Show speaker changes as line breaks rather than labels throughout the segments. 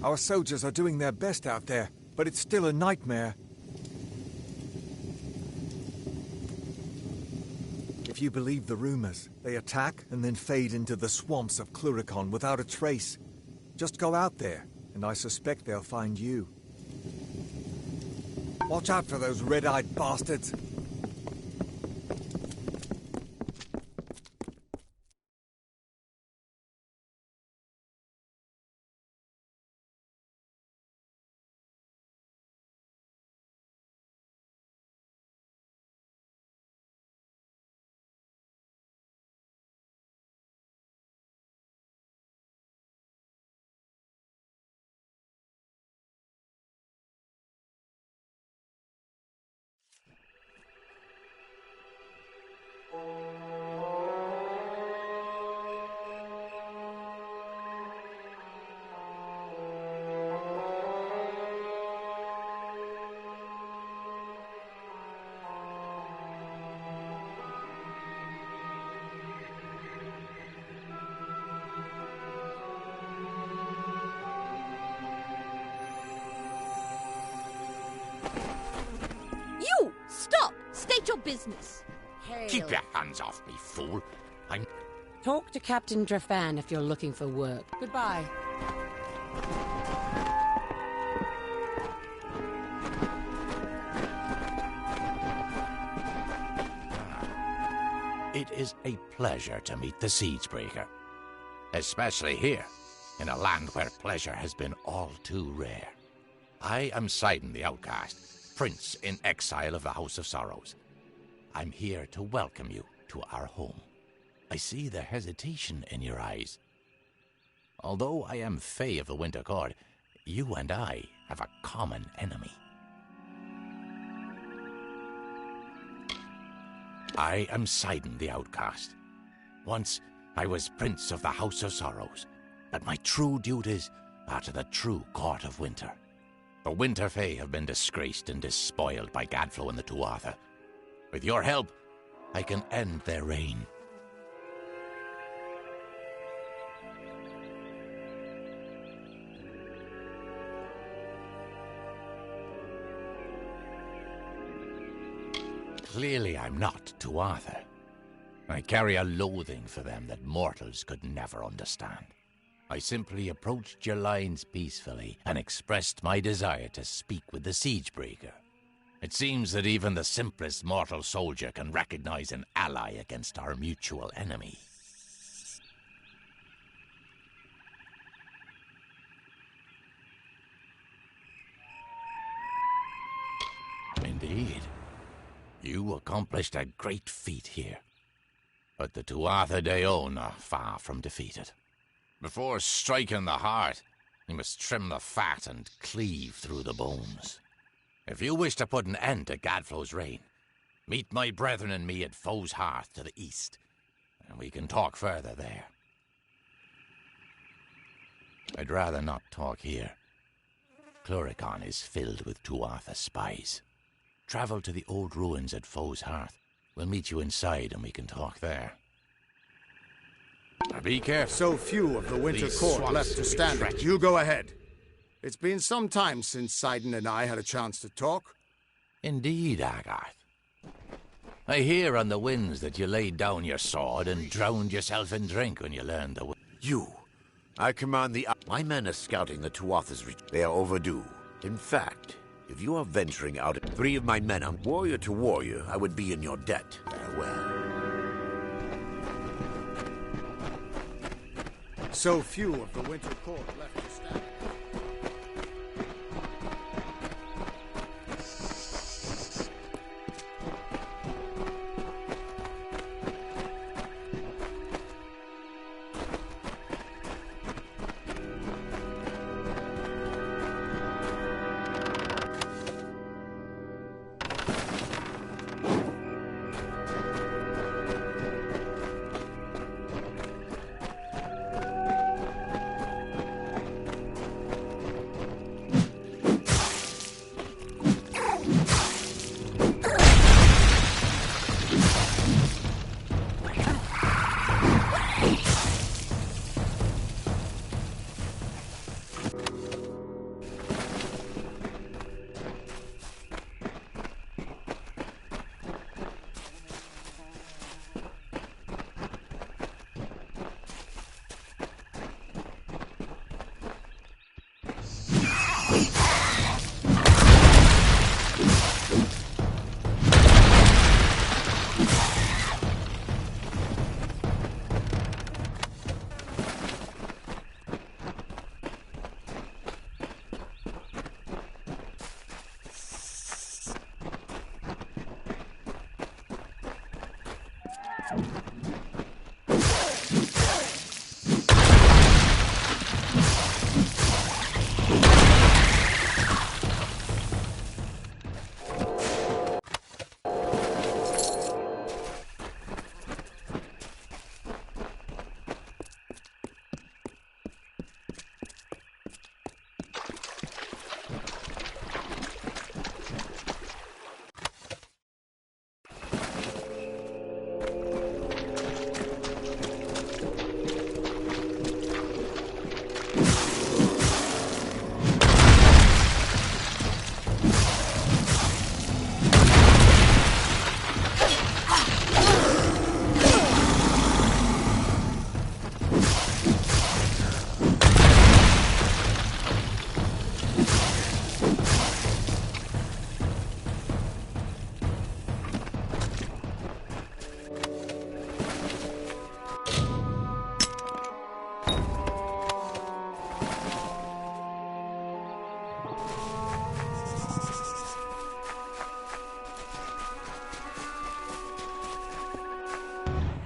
Our soldiers are doing their best out there, but it's still a nightmare. If you believe the rumors, they attack and then fade into the swamps of Cluricon without a trace. Just go out there, and I suspect they'll find you. Watch out for those red-eyed bastards.
You! Stop! State your business.
Keep your hands off me, fool. I'm...
Talk to Captain Drafan if you're looking for work. Goodbye.
It is a pleasure to meet the Siegebreaker. Especially here, in a land where pleasure has been all too rare. I am Sidon the Outcast, Prince in exile of the House of Sorrows. I'm here to welcome you to our home. I see the hesitation in your eyes. Although I am Fae of the Winter Court, you and I have a common enemy. I am Sidon the Outcast. Once, I was Prince of the House of Sorrows, but my true duties are to the true Court of Winter. The Winter Fae have been disgraced and despoiled by Gadflo and the Tuatha. With your help, I can end their reign. Clearly I'm not Tuatha. I carry a loathing for them that mortals could never understand. I simply approached your lines peacefully and expressed my desire to speak with the Siegebreaker. It seems that even the simplest mortal soldier can recognize an ally against our mutual enemy. Indeed. You accomplished a great feat here. But the Tuatha Deon are far from defeated. Before striking the heart, you must trim the fat and cleave through the bones. If you wish to put an end to Gadflo's reign, meet my brethren and me at Foe's Hearth to the east, and we can talk further there. I'd rather not talk here. Cluricon is filled with Tuatha spies. Travel to the old ruins at Foe's Hearth. We'll meet you inside and we can talk there. Now be careful.
So few of the Winter Court left to stand it. You go ahead. It's been some time since Sidon and I had a chance to talk.
Indeed, Agarth. I hear on the winds that you laid down your sword and drowned yourself in drink when you learned the...
You. I command the... My men are scouting the Tuatha's reach. They are overdue. In fact, if you are venturing out, 3 of my men are warrior to warrior, I would be in your debt. Farewell.
So few of the Winter Court left to stand.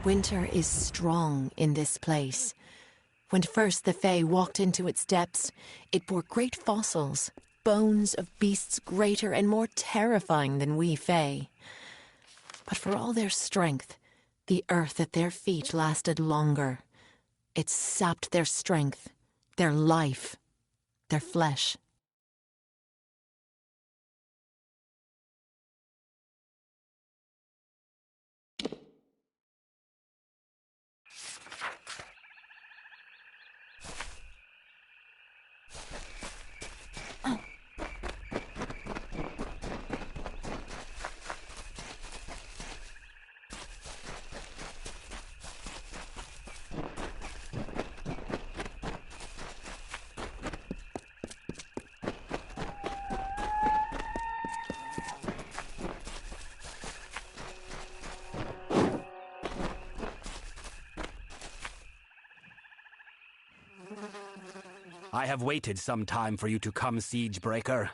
Winter is strong in this place. When first the Fae walked into its depths, it bore great fossils, bones of beasts greater and more terrifying than we Fae. But for all their strength, the earth at their feet lasted longer. It sapped their strength, their life, their flesh.
I have waited some time for you to come, Siegebreaker,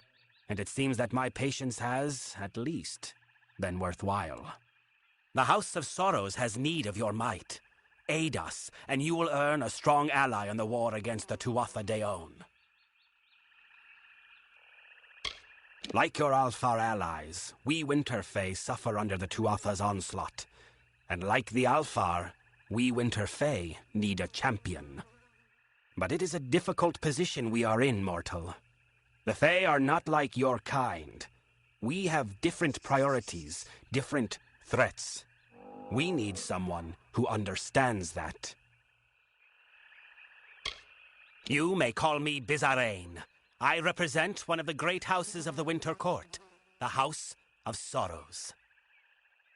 and it seems that my patience has, at least, been worthwhile. The House of Sorrows has need of your might. Aid us, and you will earn a strong ally in the war against the Tuatha Deon. Like your Alfar allies, we Winterfae suffer under the Tuatha's onslaught. And like the Alfar, we Winterfae need a champion. But it is a difficult position we are in, mortal. The Fae are not like your kind. We have different priorities, different threats. We need someone who understands that. You may call me Bizarrain. I represent one of the great houses of the Winter Court, the House of Sorrows.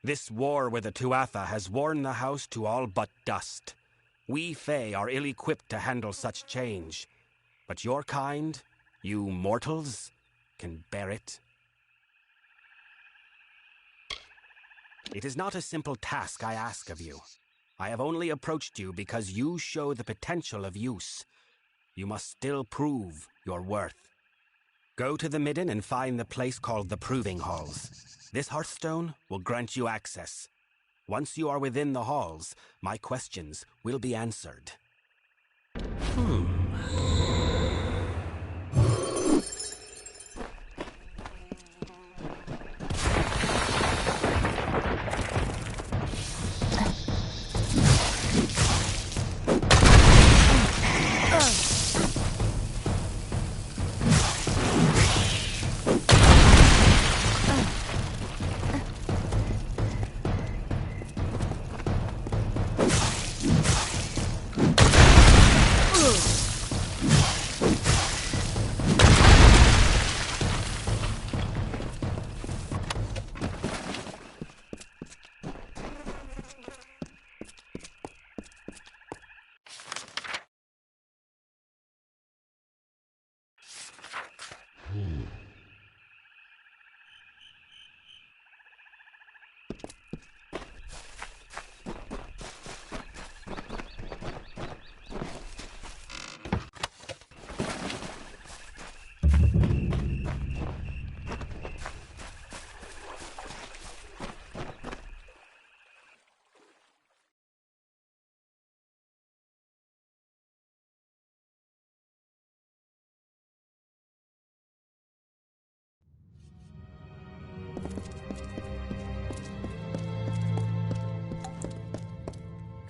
This war with the Tuatha has worn the house to all but dust. We Fae are ill-equipped to handle such change, but your kind, you mortals, can bear it. It is not a simple task I ask of you. I have only approached you because you show the potential of use. You must still prove your worth. Go to the Midden and find the place called the Proving Halls. This Hearthstone will grant you access. Once you are within the halls, my questions will be answered.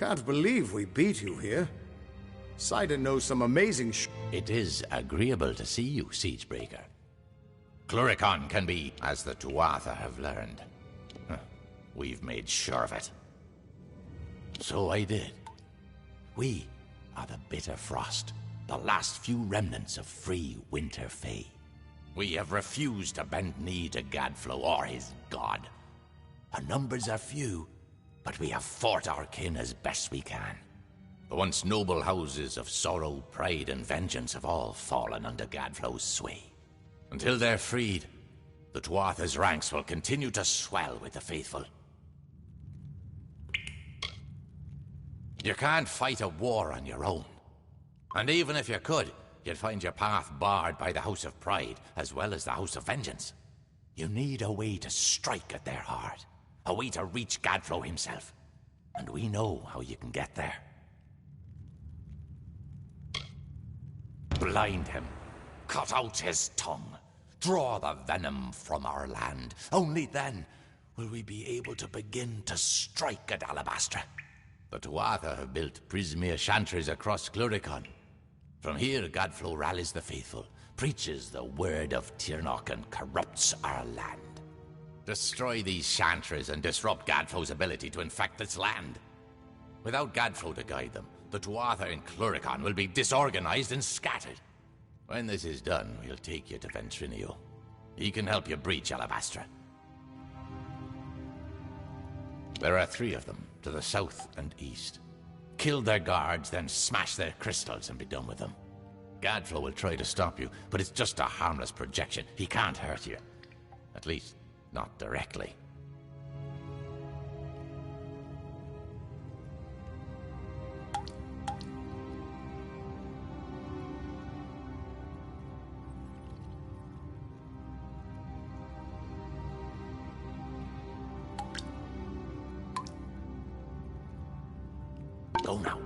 Can't believe we beat you here. Sidon knows some amazing
It is agreeable to see you, Siegebreaker. Cluricon can be, as the Tuatha have learned. We've made sure of it. So I did. We are the Bitter Frost, the last few remnants of free Winter Fae. We have refused to bend knee to Gadflow or his god. Our numbers are few, but we have fought our kin as best we can. The once noble houses of Sorrow, Pride, and Vengeance have all fallen under Gadflow's sway. Until they're freed, the Tuatha's ranks will continue to swell with the faithful. You can't fight a war on your own. And even if you could, you'd find your path barred by the House of Pride, as well as the House of Vengeance. You need a way to strike at their heart. A way to reach Gadflow himself. And we know how you can get there. Blind him. Cut out his tongue. Draw the venom from our land. Only then will we be able to begin to strike at Alabastra. The Tuatha have built Prismere chantries across Cluricon. From here, Gadflow rallies the faithful, preaches the word of Tirnoch, and corrupts our land. Destroy these chantries and disrupt Gadflow's ability to infect this land. Without Gadflow to guide them, the Tuatha in Cluricon will be disorganized and scattered. When this is done, we'll take you to Ventrinio. He can help you breach Alabastra. There are 3 of them, to the south and east. Kill their guards, then smash their crystals and be done with them. Gadflow will try to stop you, but it's just a harmless projection. He can't hurt you. At least, not directly. Go now.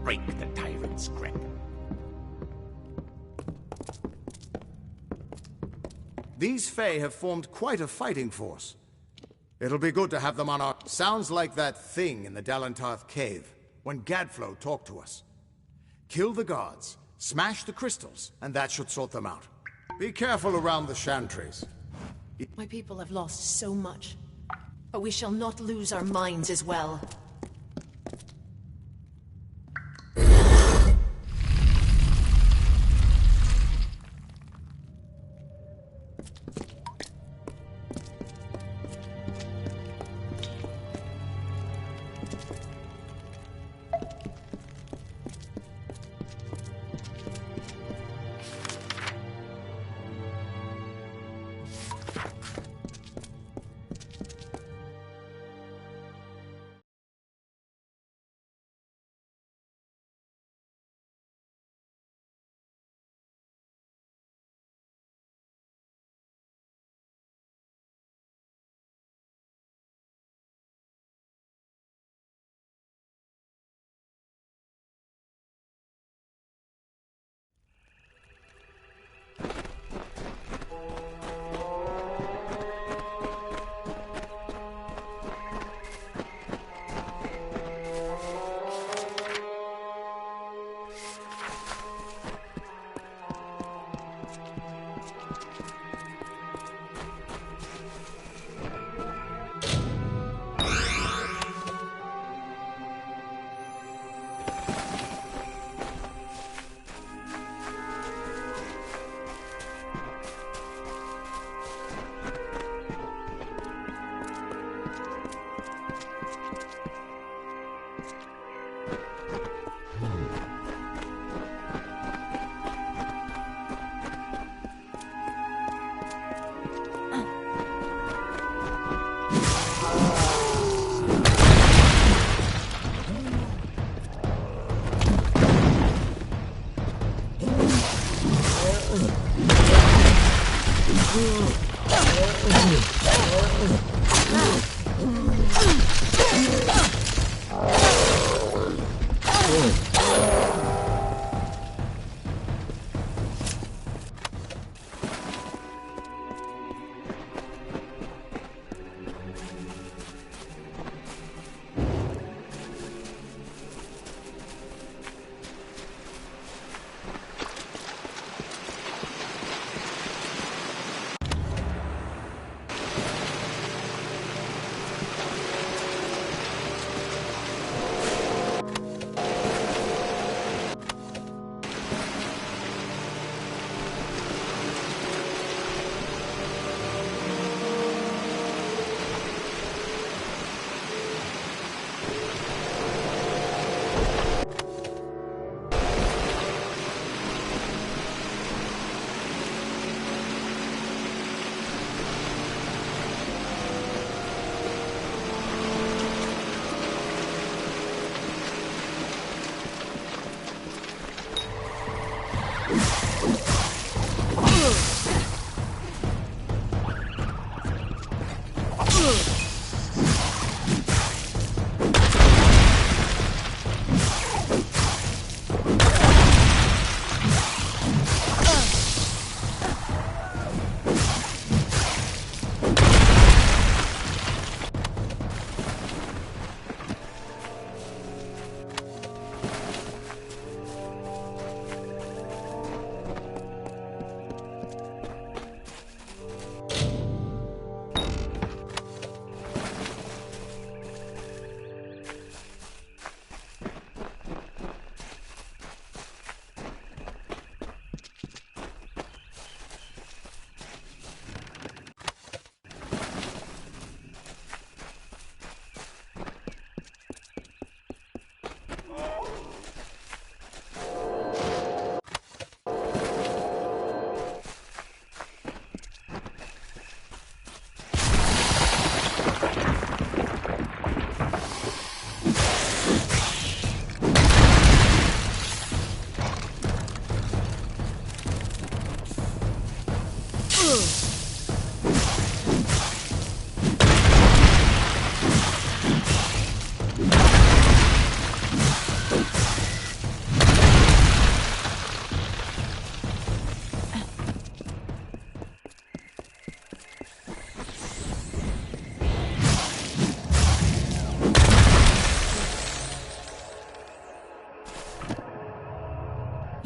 Break the tyrant's grip.
These Fae have formed quite a fighting force. It'll be good to have them on our... Sounds like that thing in the Dalantarth cave, when Gadflow talked to us. Kill the guards, smash the crystals, and that should sort them out. Be careful around the chantries.
My people have lost so much, but we shall not lose our minds as well.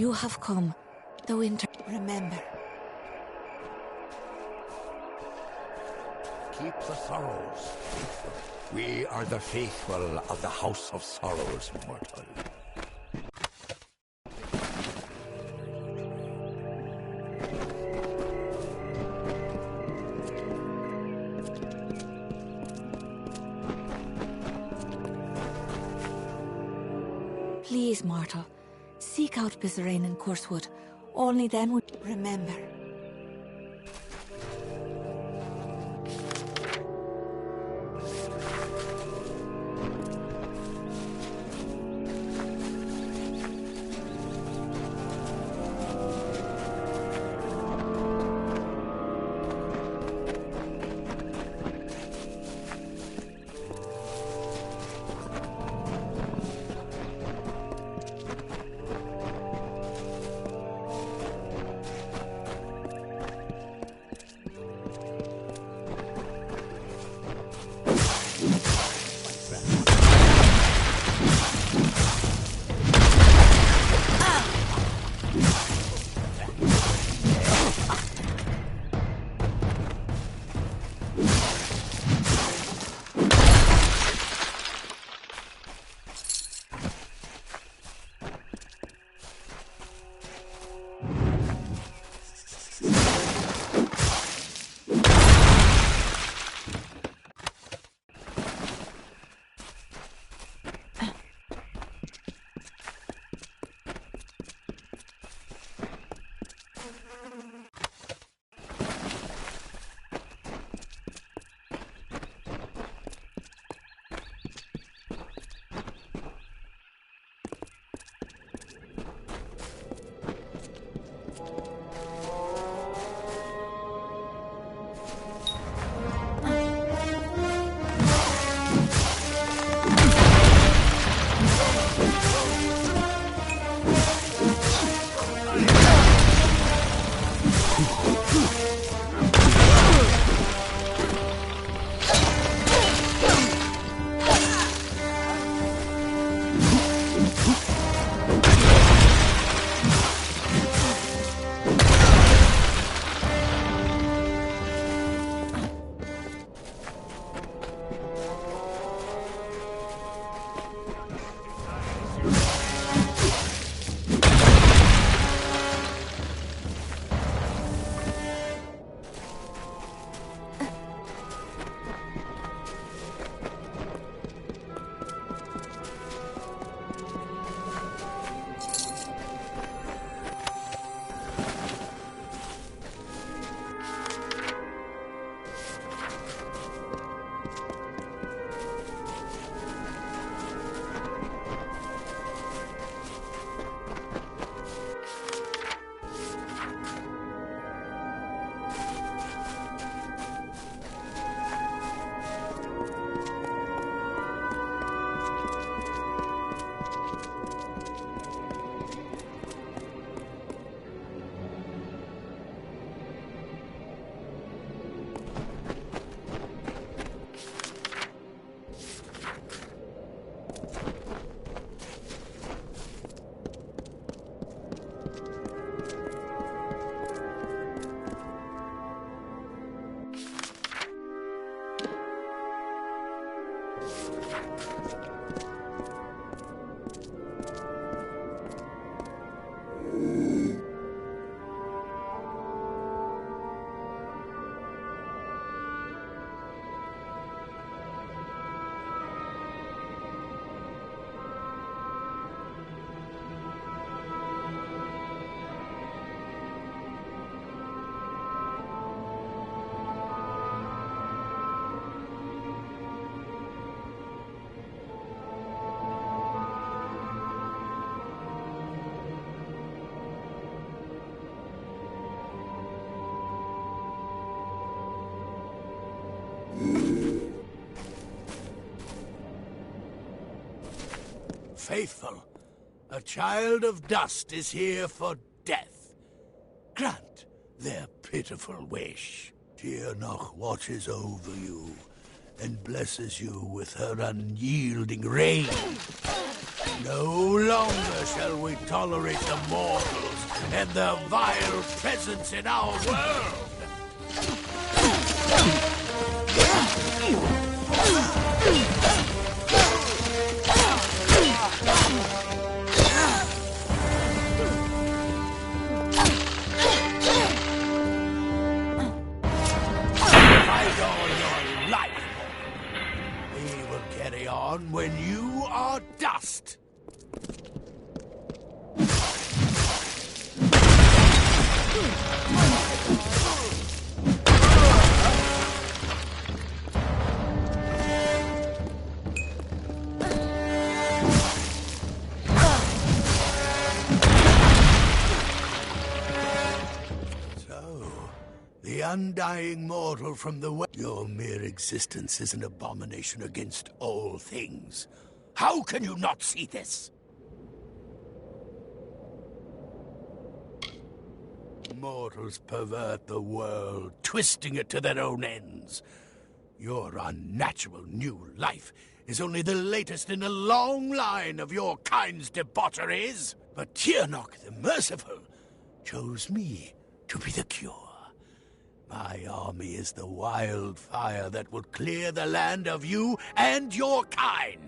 You have come. The winter. Remember.
Keep the sorrows. We are the faithful of the House of Sorrows, mortal.
Please, mortal. Seek out Bizarane and Coursewood. Only then would remember.
Faithful, a child of dust is here for death. Grant their pitiful wish. Tirnoch watches over you and blesses you with her unyielding reign. No longer shall we tolerate the mortals and their vile presence in our world. Fight all your life. We will carry on when you are dust. The undying mortal from the west. Your mere existence is an abomination against all things. How can you not see this? Mortals pervert the world, twisting it to their own ends. Your unnatural new life is only the latest in a long line of your kind's debaucheries. But Tiernok the Merciful chose me to be the cure. My army is the wildfire that will clear the land of you and your kind.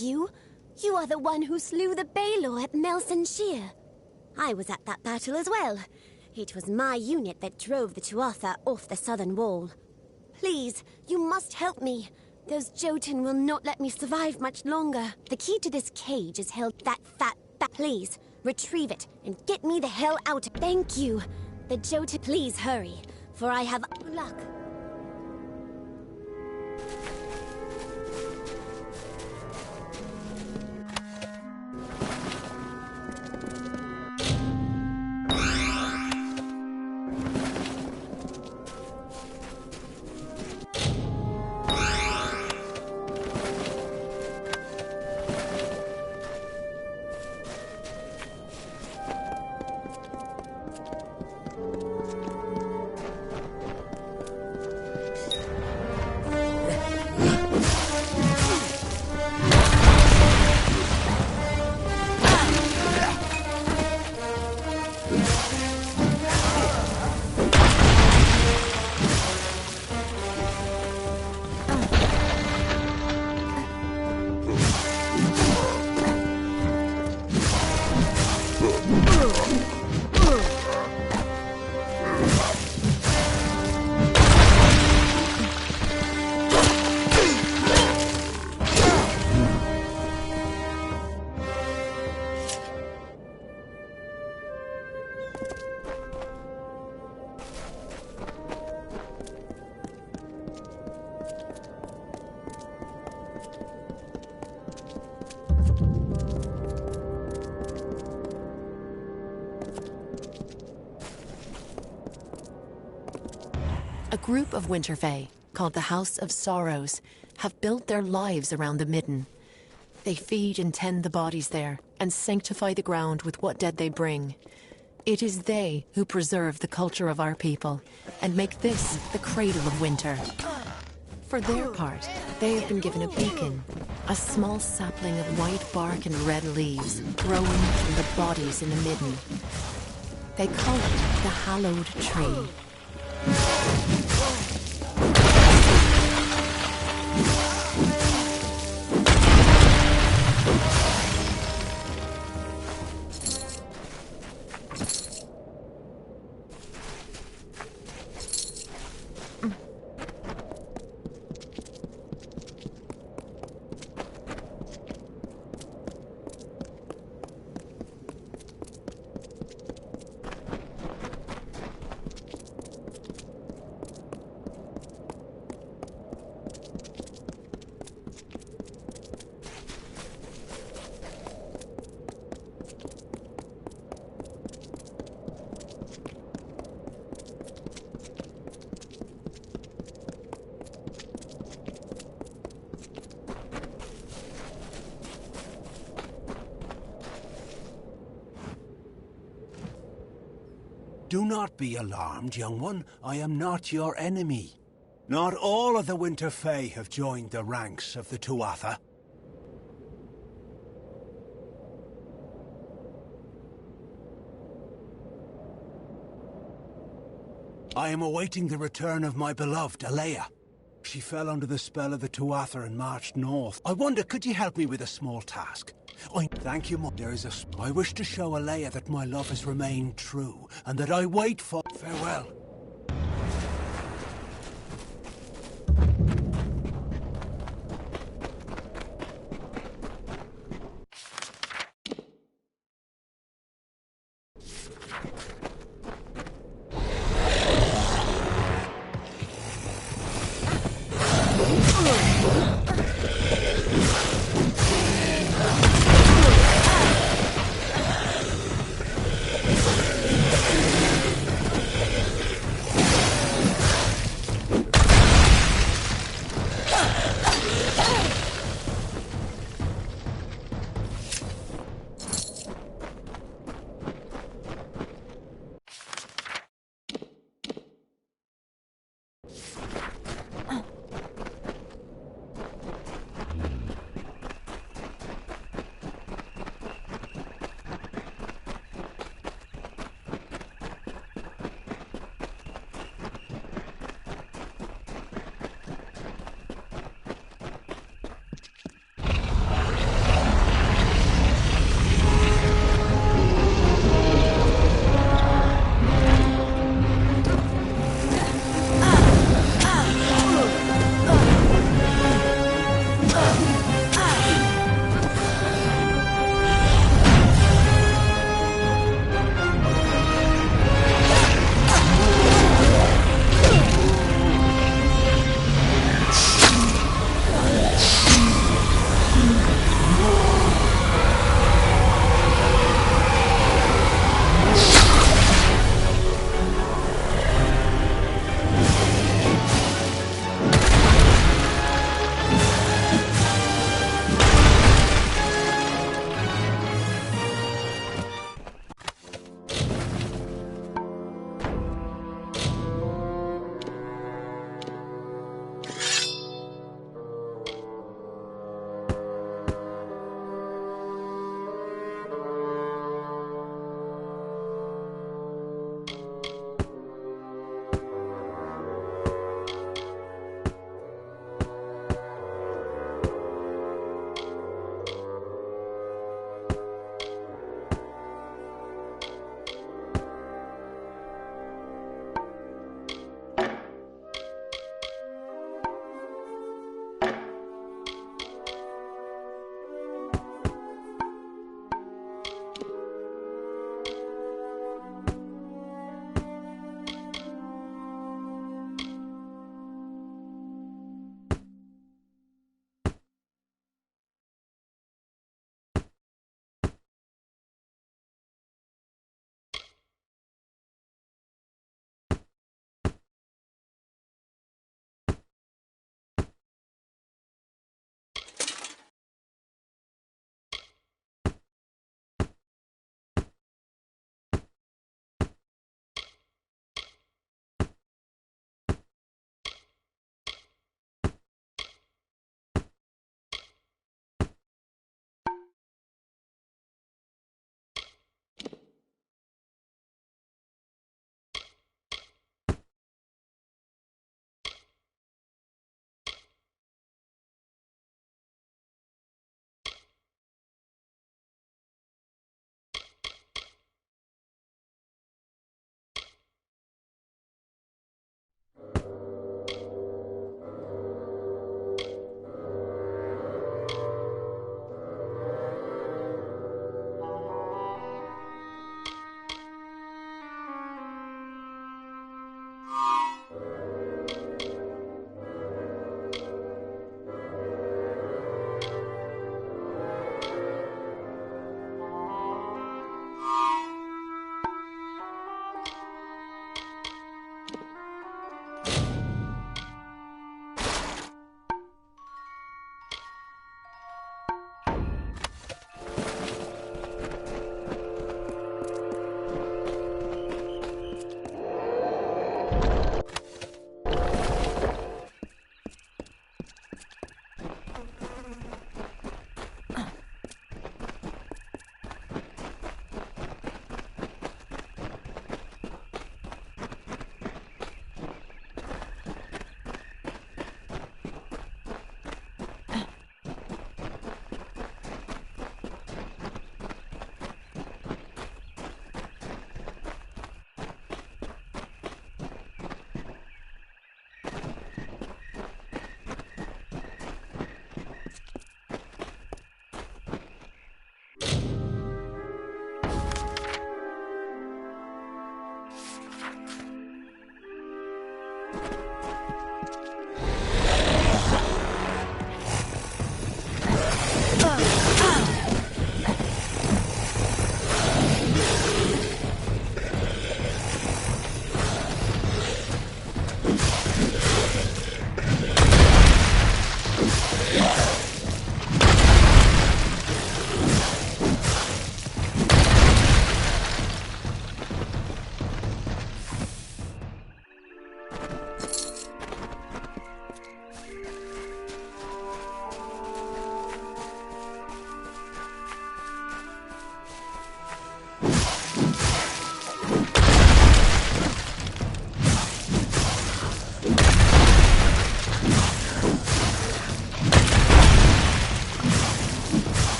You. You are the one who slew the Baylor at Nelson Shear. I was at that battle as well. It was my unit that drove the Tuatha off the southern wall. Please, you must help me. Those Jotun will not let me survive much longer. The key to this cage is held that fat bat. Please, retrieve it and get me the hell out. Thank you. The Jotun, please hurry, for I have luck.
A group of Winter Fae, called the House of Sorrows, have built their lives around the Midden. They feed and tend the bodies there, and sanctify the ground with what dead they bring. It is they who preserve the culture of our people, and make this the cradle of winter. For their part, they have been given a beacon, a small sapling of white bark and red leaves, growing from the bodies in the Midden. They call it the Hallowed Tree.
Do not be alarmed, young one. I am not your enemy. Not all of the Winter Fae have joined the ranks of the Tuatha. I am awaiting the return of my beloved, Alea. She fell under the spell of the Tuatha and marched north. I wonder, could you help me with a small task? Thank you, Mom. I wish to show Alea that my love has remained true, and that I wait for... Farewell.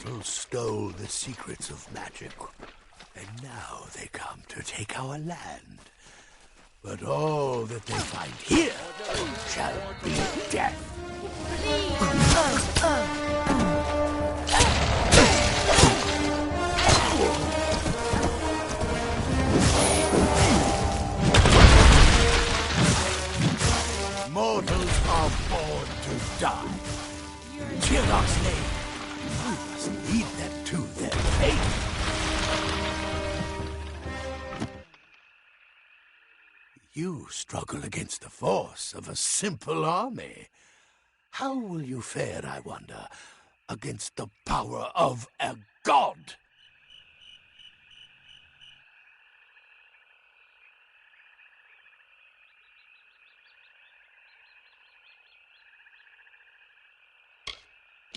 mortals stole the secrets of magic, and now they come to take our land. But all that they find here shall be death. Mortals are born to die. Gearlock's name. We must lead them to their fate. You struggle against the force of a simple army. How will you fare, I wonder, against the power of a god?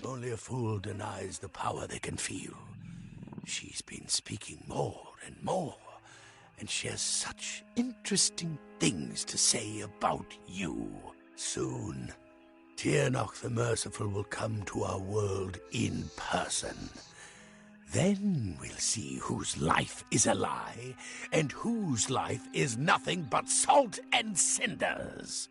Only a fool denies the power they can feel. She's been speaking more and more, and she has such interesting things to say about you. Soon, Tyrnach the Merciful will come to our world in person. Then we'll see whose life is a lie, and whose life is nothing but salt and cinders.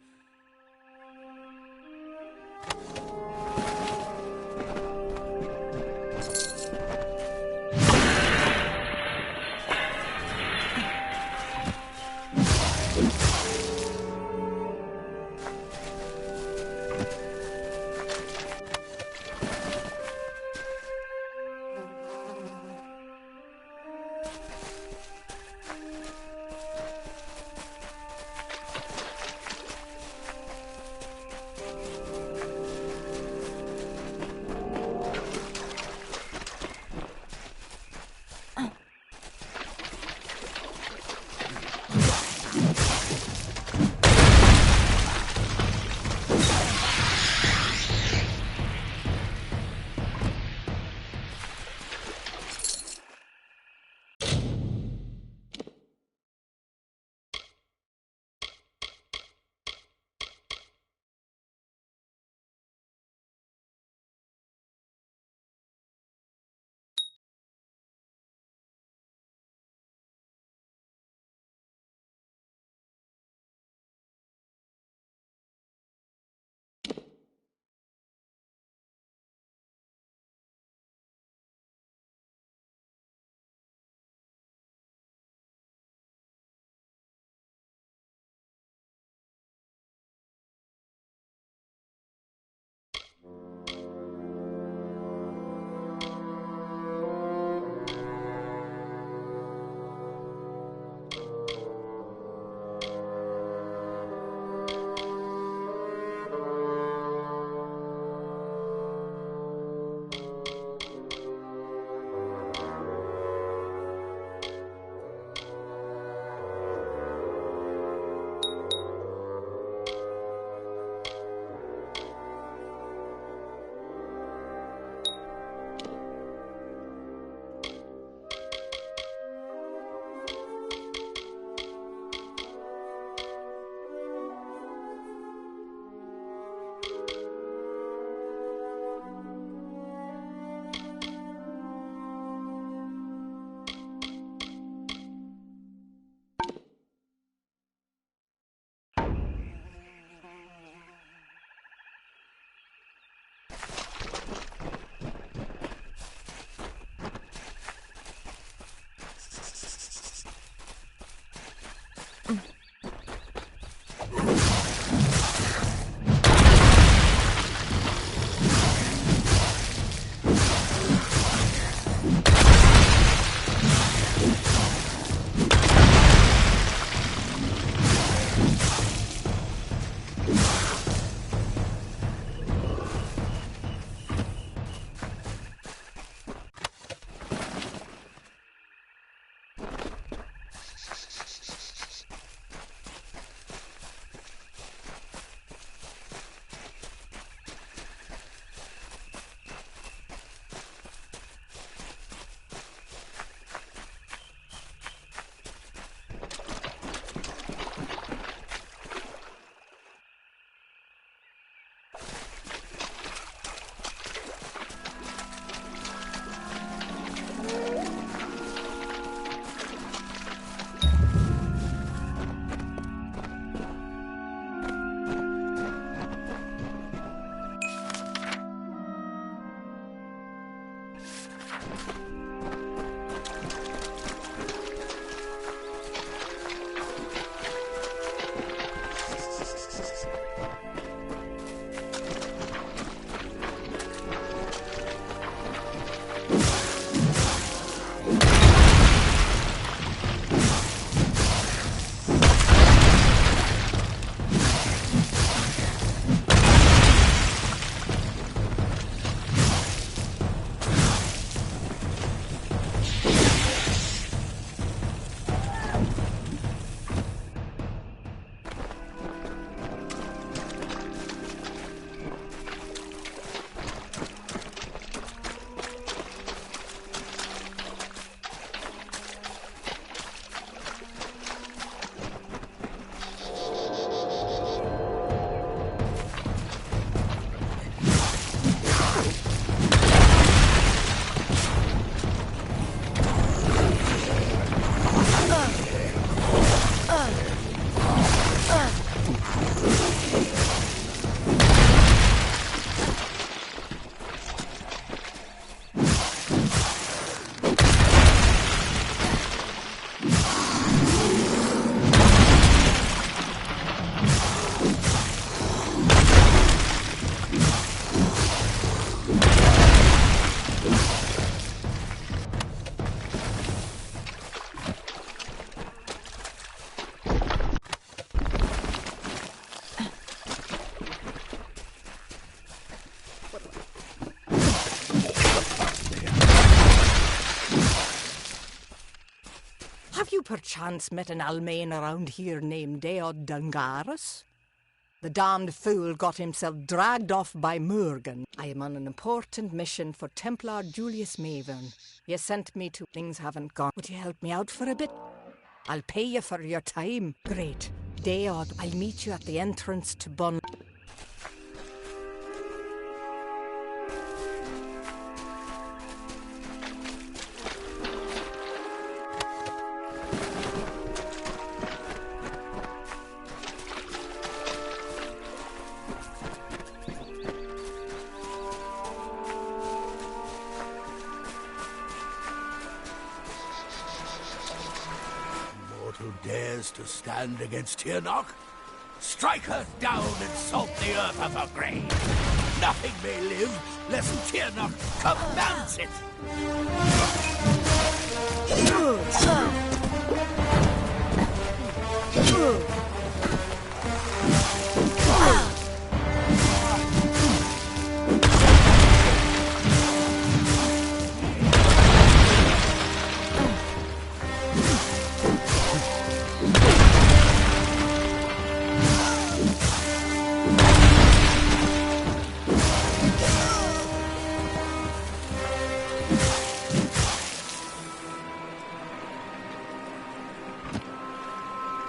Have you perchance met an Almain around here named Deod Dungaris? The damned fool got himself dragged off by Murgan. I am on an important mission for Templar Julius Mavern. You sent me to... Things haven't gone. Would you help me out for a bit? I'll pay you for your time. Great. Deod, I'll meet you at the entrance to Bun.
Who dares to stand against Tirnoch? Strike her down and salt the earth of her grave. Nothing may live lest Tirnoch commands it.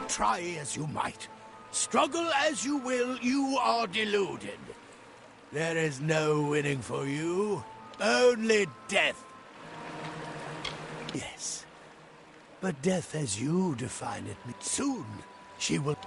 Try as you might, struggle as you will, you are deluded. There is no winning for you, only death. Yes, but death as you define it, soon she will...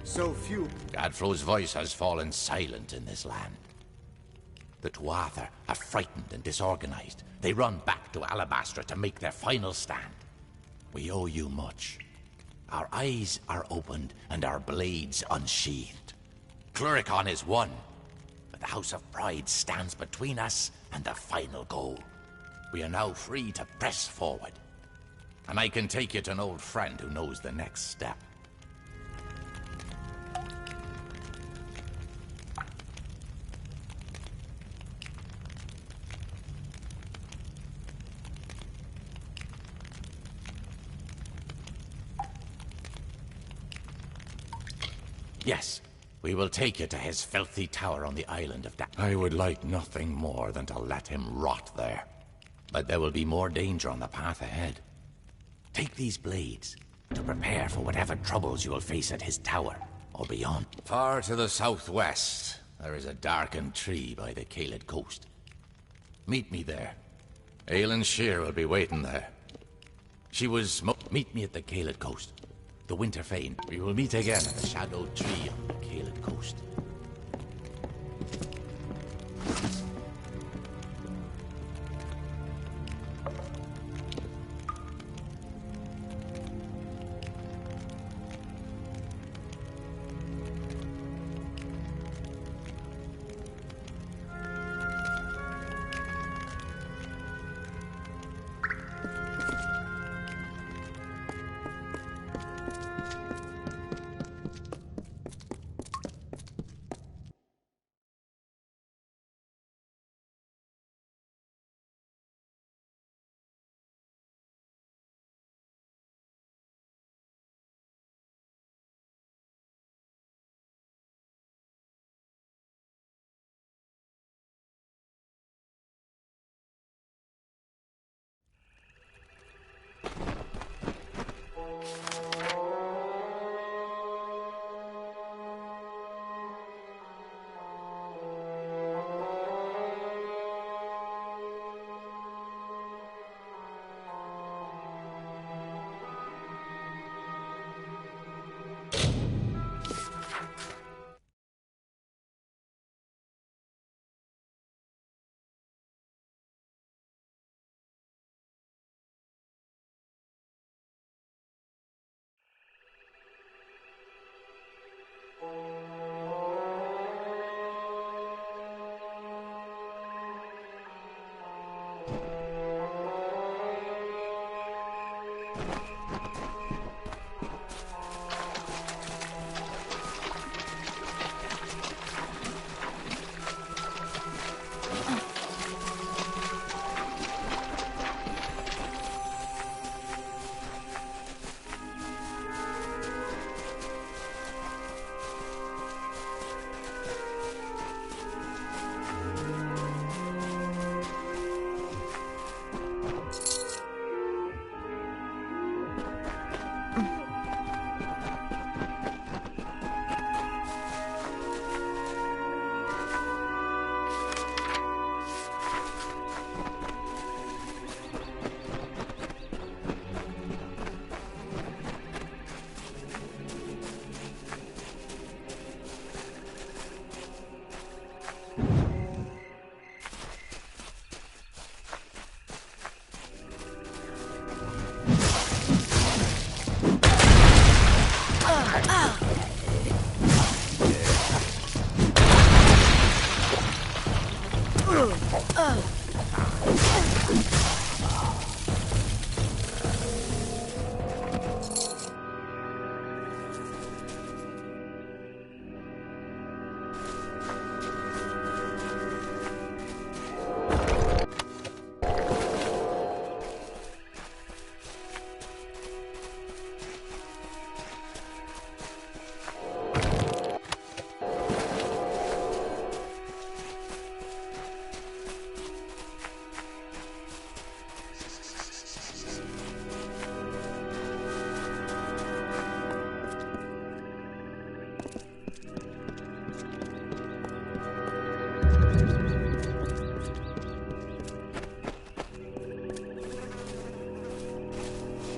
So few.
Gadflow's voice has fallen silent in this land. The Tuatha are frightened and disorganized. They run back to Alabastra to make their final stand. We owe you much. Our eyes are opened and our blades unsheathed. Cluricon is won, but the House of Pride stands between us and the final goal. We are now free to press forward. And I can take you to an old friend who knows the next step. Yes, we will take you to his filthy tower on the island of I would like nothing more than to let him rot there. But there will be more danger on the path ahead. Take these blades to prepare for whatever troubles you will face at his tower or beyond. Far to the southwest, there is a darkened tree by the Caelid coast. Meet me there. Aelin Shear will be waiting there. She was meet me at the Caelid coast. The Winter Fane. We will meet again at the shadowed tree on the Caelid coast.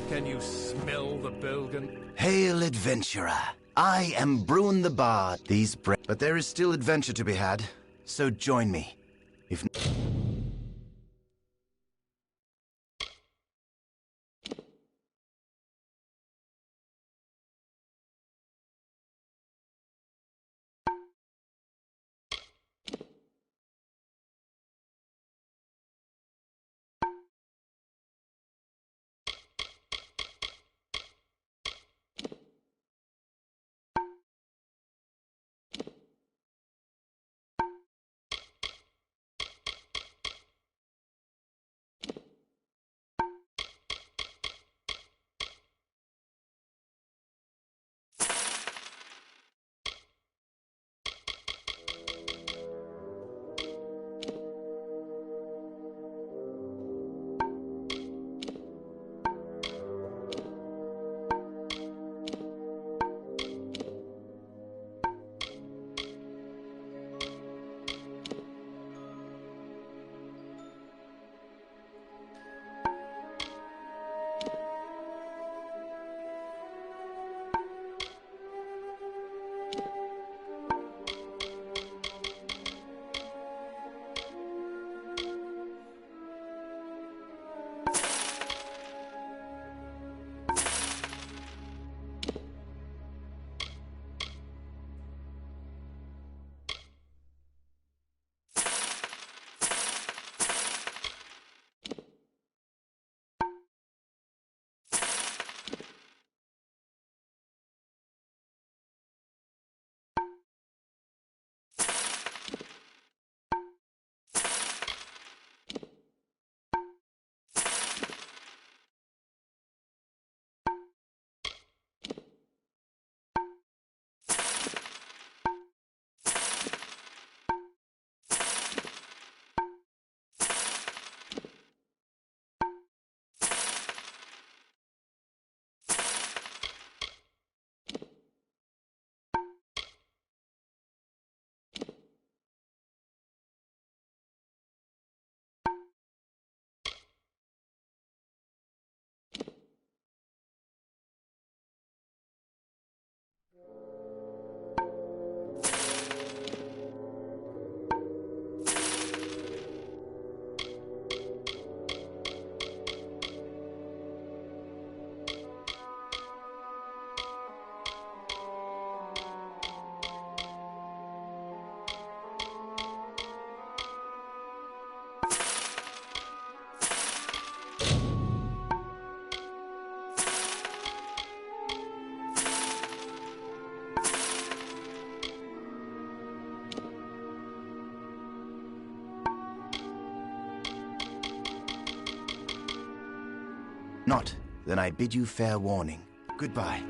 Can you smell the Belgen?
Hail, adventurer. I am Bruin the Bard. But there is still adventure to be had, so join me. If not, then I bid you fair warning. Goodbye.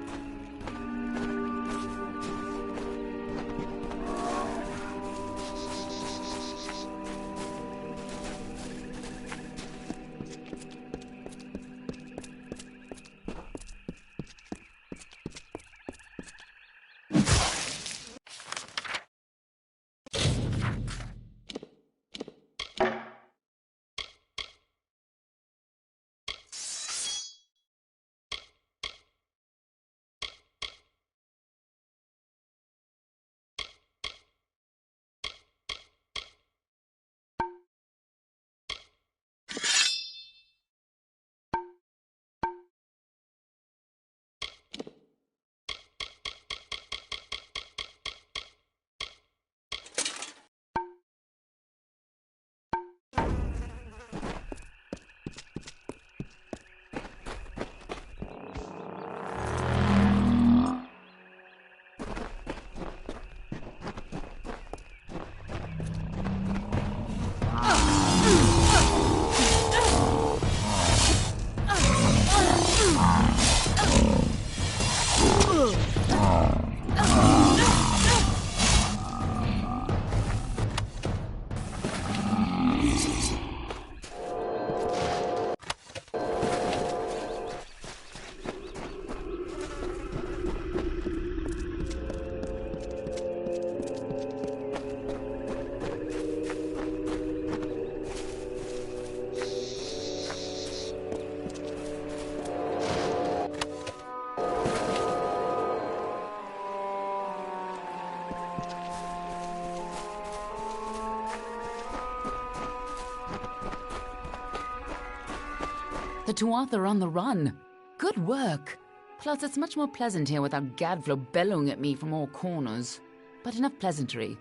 The Tuatha are on the run. Good work. Plus, it's much more pleasant here without Gadflow bellowing at me from all corners. But enough pleasantry.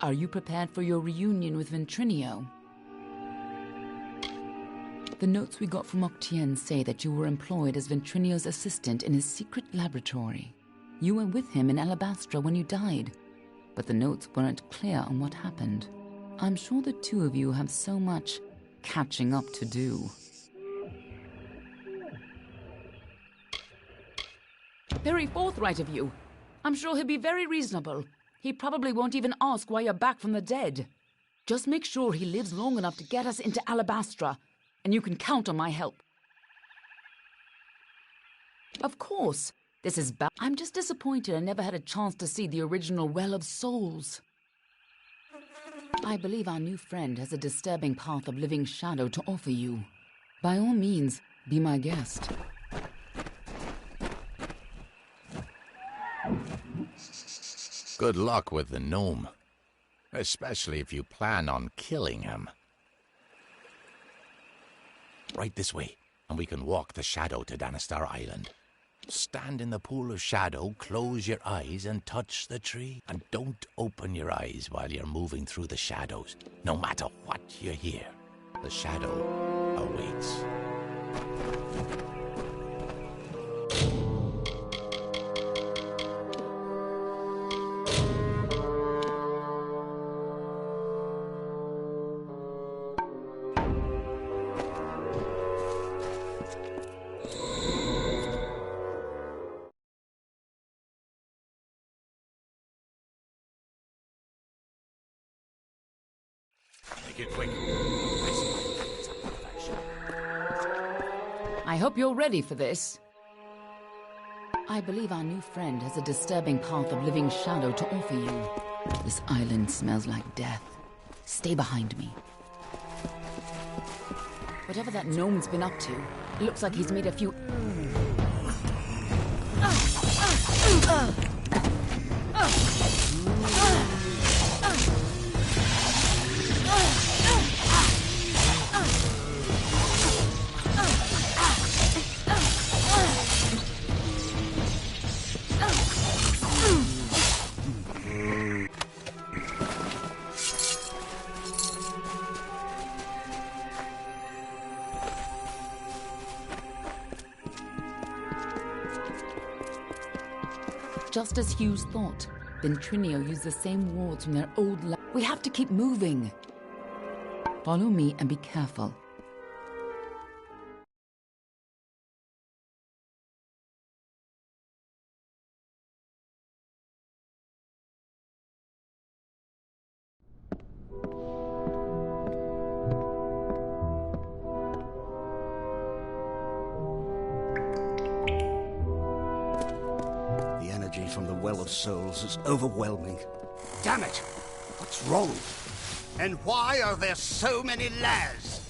Are you prepared for your reunion with Ventrinio? The notes we got from Octien say that you were employed as Ventrinio's assistant in his secret laboratory. You were with him in Alabastra when you died, but the notes weren't clear on what happened. I'm sure the two of you have so much catching up to do. Very forthright of you. I'm sure he'll be very reasonable. He probably won't even ask why you're back from the dead. Just make sure he lives long enough to get us into Alabastra, and you can count on my help. Of course, this is bad. I'm just disappointed I never had a chance to see the original Well of Souls. I believe our new friend has a disturbing path of living shadow to offer you. By all means, be my guest.
Good luck with the gnome. Especially if you plan on killing him. Right this way, and we can walk the shadow to Danistar Island. Stand in the pool of shadow, close your eyes, and touch the tree. And don't open your eyes while you're moving through the shadows. No matter what you hear, the shadow awaits.
I hope you're ready for this. I believe our new friend has a disturbing path of living shadow to offer you. This island smells like death. Stay behind me. Whatever that gnome's been up to, it looks like he's made a few... Just as Hughes thought, Ventrinio used the same wards from their old lab. We have to keep moving. Follow me and be careful.
From the Well of Souls is overwhelming.
Damn it! What's wrong?
And why are there so many layers?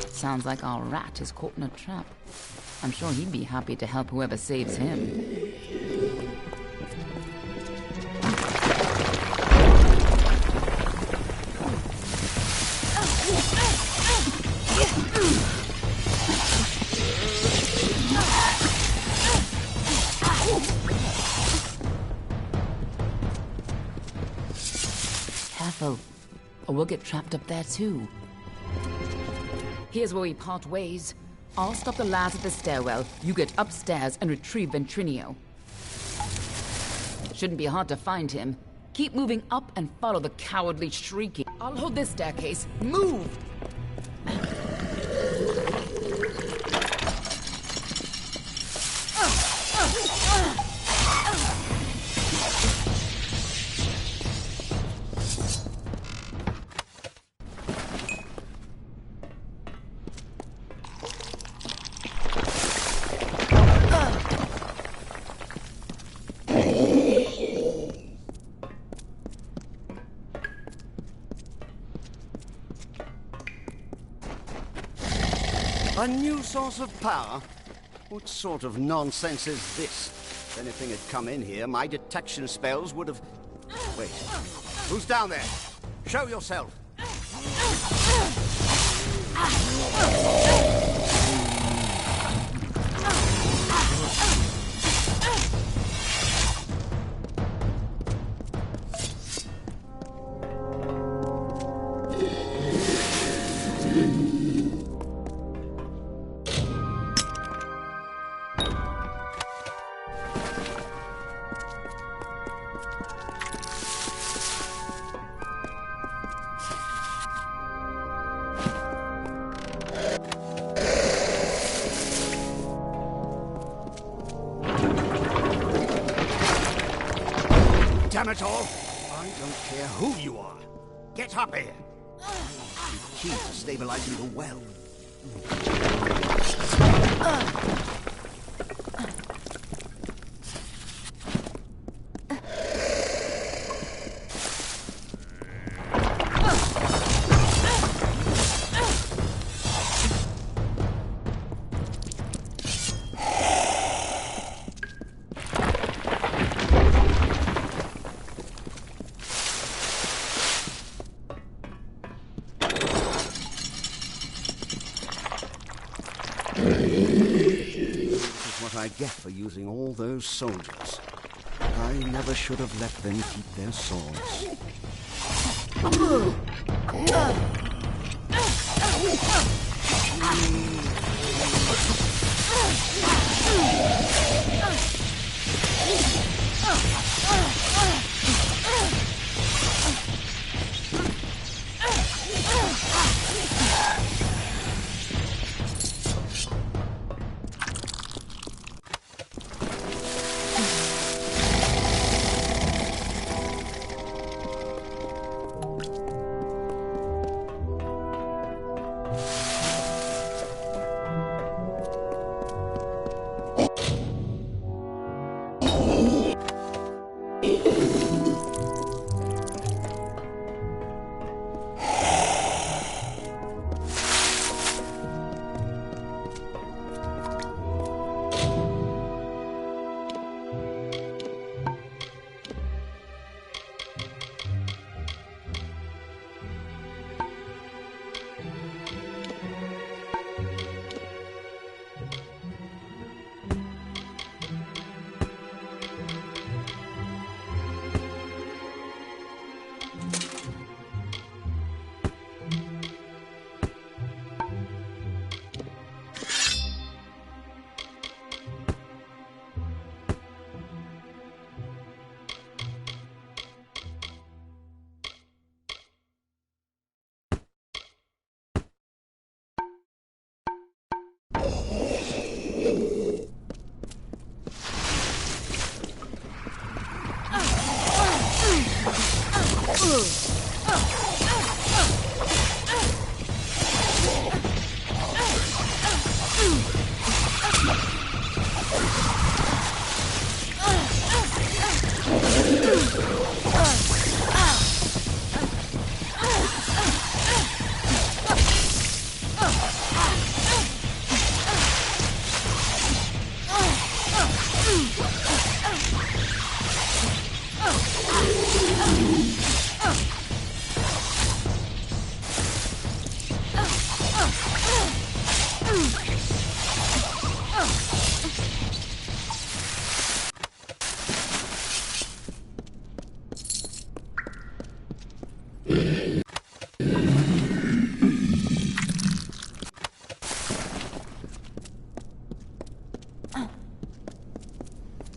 Sounds like our rat is caught in a trap. I'm sure he'd be happy to help whoever saves him. Careful, or we'll get trapped up there too. Here's where we part ways. I'll stop the lads at the stairwell. You get upstairs and retrieve Ventrinio. Shouldn't be hard to find him. Keep moving up and follow the cowardly shrieking. I'll hold this staircase. Move!
A new source of power? What sort of nonsense is this? If anything had come in here, my detection spells would have... Wait. Who's down there? Show yourself. Damn it all! I don't care who you are. Get up here. The key to stabilizing the well. I get for using all those soldiers. I never should have let them keep their swords.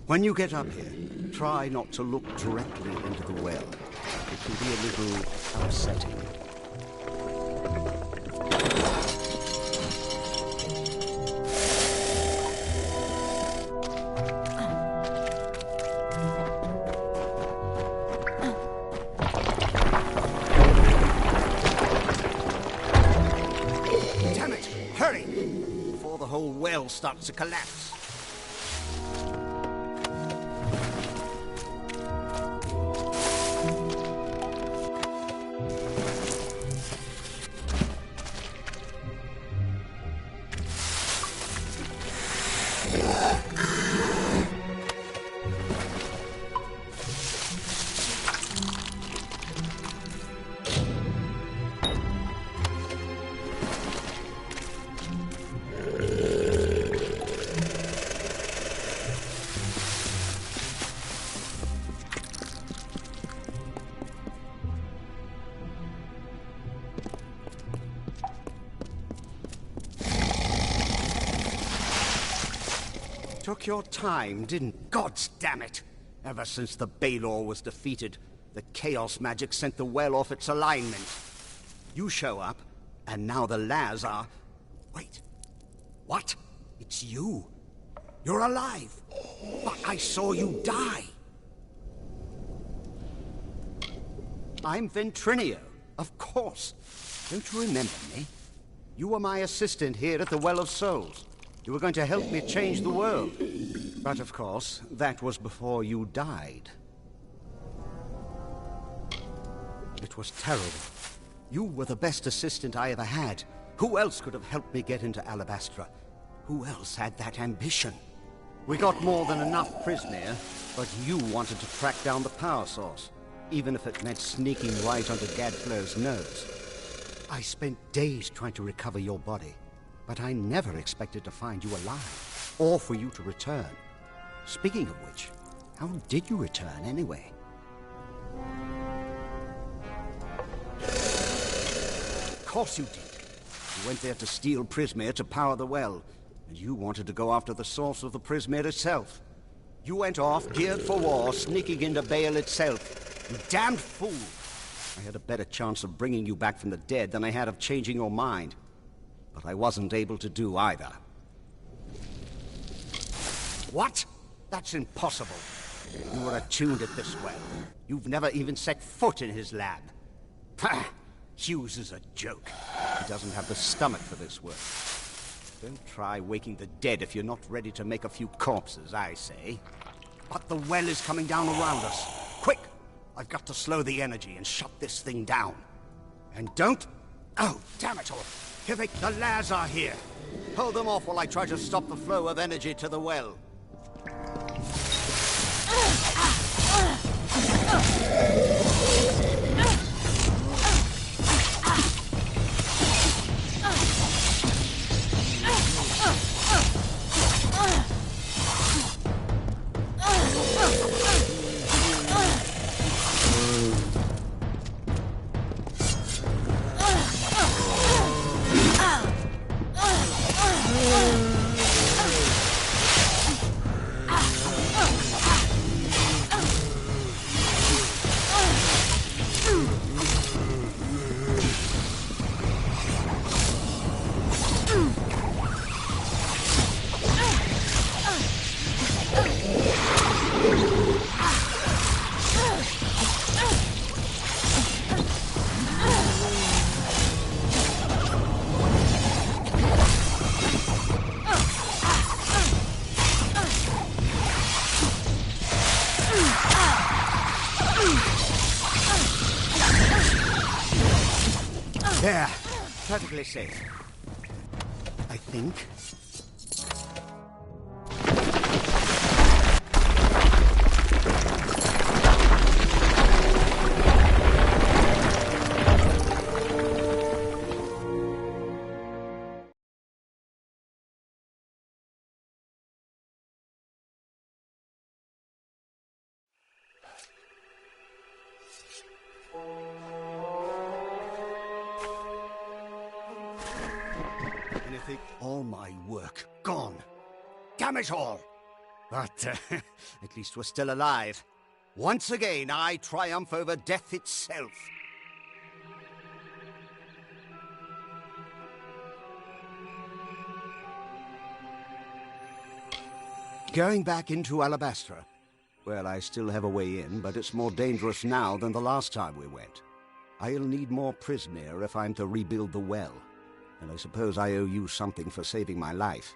When you get up here, try not to look directly into the well. It can be a little upsetting. Damn it! Hurry! Before the whole well starts to collapse. took your time, didn't? Gods damn it! Ever since the Baelor was defeated, the chaos magic sent the well off its alignment. You show up, and now the Laz are... Wait. What? It's you. You're alive. But I saw you die. I'm Ventrinio, of course. Don't you remember me? You were my assistant here at the Well of Souls. You were going to help me change the world. But of course, that was before you died. It was terrible. You were the best assistant I ever had. Who else could have helped me get into Alabastra? Who else had that ambition? We got more than enough Prismere, but you wanted to track down the power source, even if it meant sneaking right under Gadflow's nose. I spent days trying to recover your body, but I never expected to find you alive, or for you to return. Speaking of which, how did you return anyway? Of course you did. You went there to steal Prismere to power the well, and you wanted to go after the source of the Prismere itself. You went off, geared for war, sneaking into Baal itself. You damned fool! I had a better chance of bringing you back from the dead than I had of changing your mind. But I wasn't able to do either. What? That's impossible. You were attuned at this well. You've never even set foot in his lab. Pah! Hughes is a joke. He doesn't have the stomach for this work. Don't try waking the dead if you're not ready to make a few corpses, I say. But the well is coming down around us. Quick! I've got to slow the energy and shut this thing down. And don't... Oh, damn it all! Hivik, the Laz are here! Hold them off while I try to stop the flow of energy to the well. There. Perfectly safe. I think. All my work gone. Damn it all! But at least we're still alive. Once again, I triumph over death itself. Going back into Alabastra. Well, I still have a way in, but it's more dangerous now than the last time we went. I'll need more Prismere if I'm to rebuild the well. And I suppose I owe you something for saving my life.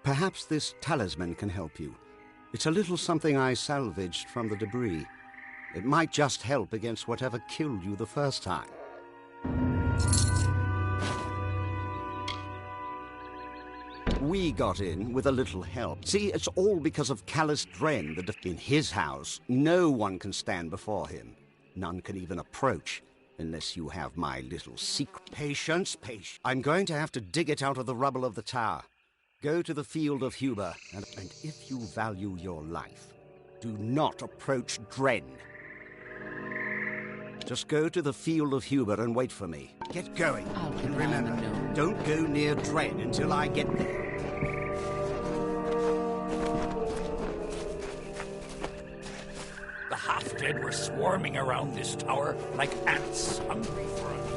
Perhaps this talisman can help you. It's a little something I salvaged from the debris. It might just help against whatever killed you the first time. We got in with a little help. See, it's all because of Callus Dren. In his house, no one can stand before him. None can even approach. Unless you have my little secret. Patience, patience. I'm going to have to dig it out of the rubble of the tower. Go to the field of Huber, and if you value your life, do not approach Dren. Just go to the field of Huber and wait for me. Get going. And remember, don't go near Dren until I get there.
Instead, we're swarming around this tower like ants hungry for a meal.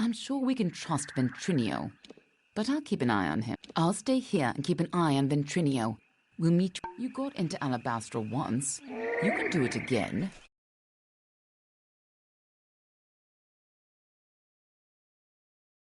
I'm sure we can trust Ventrinio, but I'll keep an eye on him. I'll stay here and keep an eye on Ventrinio. We'll meet. You got into Alabastra once. You can do it again.